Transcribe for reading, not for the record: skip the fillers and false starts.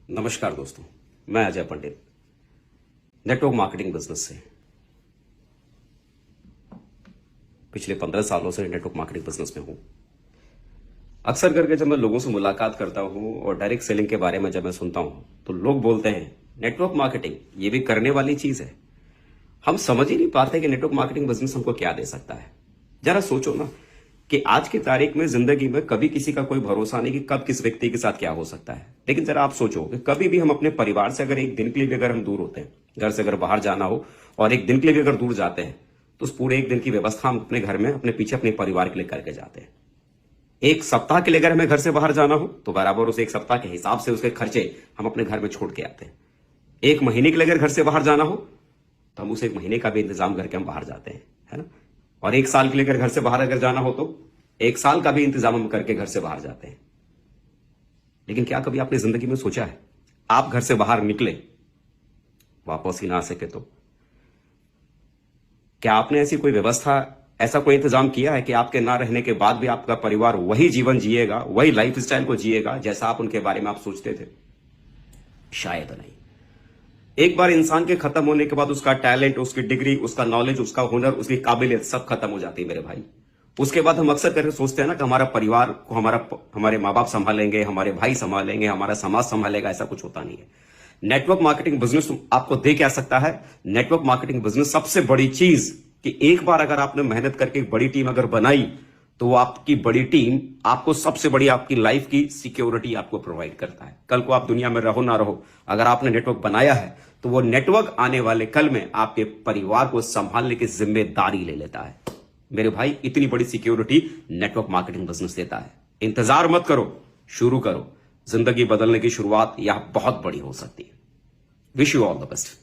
नमस्कार दोस्तों, मैं अजय पंडित नेटवर्क मार्केटिंग बिजनेस से पिछले 15 सालों से नेटवर्क मार्केटिंग बिजनेस में हूं। अक्सर करके जब मैं लोगों से मुलाकात करता हूं और डायरेक्ट सेलिंग के बारे में जब मैं सुनता हूं तो लोग बोलते हैं नेटवर्क मार्केटिंग ये भी करने वाली चीज है। हम समझ ही नहीं पाते कि नेटवर्क मार्केटिंग बिजनेस हमको क्या दे सकता है। जरा सोचो ना कि आज की तारीख में जिंदगी में कभी किसी का कोई भरोसा नहीं कि कब किस व्यक्ति के साथ क्या हो सकता है। लेकिन जरा आप सोचो कि कभी भी हम अपने परिवार से अगर एक दिन के लिए भी अगर हम दूर होते हैं, घर से अगर बाहर जाना हो और एक दिन के लिए भी अगर दूर जाते हैं तो उस पूरे एक दिन की व्यवस्था हम अपने घर में अपने पीछे अपने परिवार के लिए करके जाते हैं। एक सप्ताह के लिए अगर हमें घर से बाहर जाना हो तो बराबर उस एक सप्ताह के हिसाब से उसके खर्चे हम अपने घर में छोड़ के आते हैं। एक महीने के लिए अगर घर से बाहर जाना हो तो हम उस एक महीने का भी इंतजाम करके हम बाहर जाते हैं, है ना। और एक साल के लिए अगर घर से बाहर अगर जाना हो तो एक साल का भी इंतजाम हम करके घर से बाहर जाते हैं। लेकिन क्या कभी आपने जिंदगी में सोचा है आप घर से बाहर निकले वापस ही ना आ सके तो क्या आपने ऐसी कोई व्यवस्था, ऐसा कोई इंतजाम किया है कि आपके ना रहने के बाद भी आपका परिवार वही जीवन जिएगा, वही लाइफ स्टाइल को जिएगा जैसा आप उनके बारे में आप सोचते थे? शायद नहीं। एक बार इंसान के खत्म होने के बाद उसका टैलेंट, उसकी डिग्री, उसका नॉलेज, उसका हुनर, उसकी काबिलियत सब खत्म हो जाती है मेरे भाई। उसके बाद हम अक्सर करके सोचते हैं ना कि हमारा परिवार को हमारे माँ बाप संभालेंगे, हमारे भाई संभालेंगे, हमारा समाज संभालेगा। ऐसा कुछ होता नहीं है। नेटवर्क मार्केटिंग बिजनेस आपको दे क्या सकता है? नेटवर्क मार्केटिंग बिजनेस सबसे बड़ी चीज कि एक बार अगर आपने मेहनत करके एक बड़ी टीम अगर बनाई तो वो आपकी बड़ी टीम आपको सबसे बड़ी आपकी लाइफ की सिक्योरिटी आपको प्रोवाइड करता है। कल को आप दुनिया में रहो ना रहो, अगर आपने नेटवर्क बनाया है तो वो नेटवर्क आने वाले कल में आपके परिवार को संभालने की जिम्मेदारी ले लेता है। मेरे भाई, इतनी बड़ी सिक्योरिटी नेटवर्क मार्केटिंग बिजनेस देता है। इंतजार मत करो, शुरू करो। जिंदगी बदलने की शुरुआत यह बहुत बड़ी हो सकती है। Wish you all the best.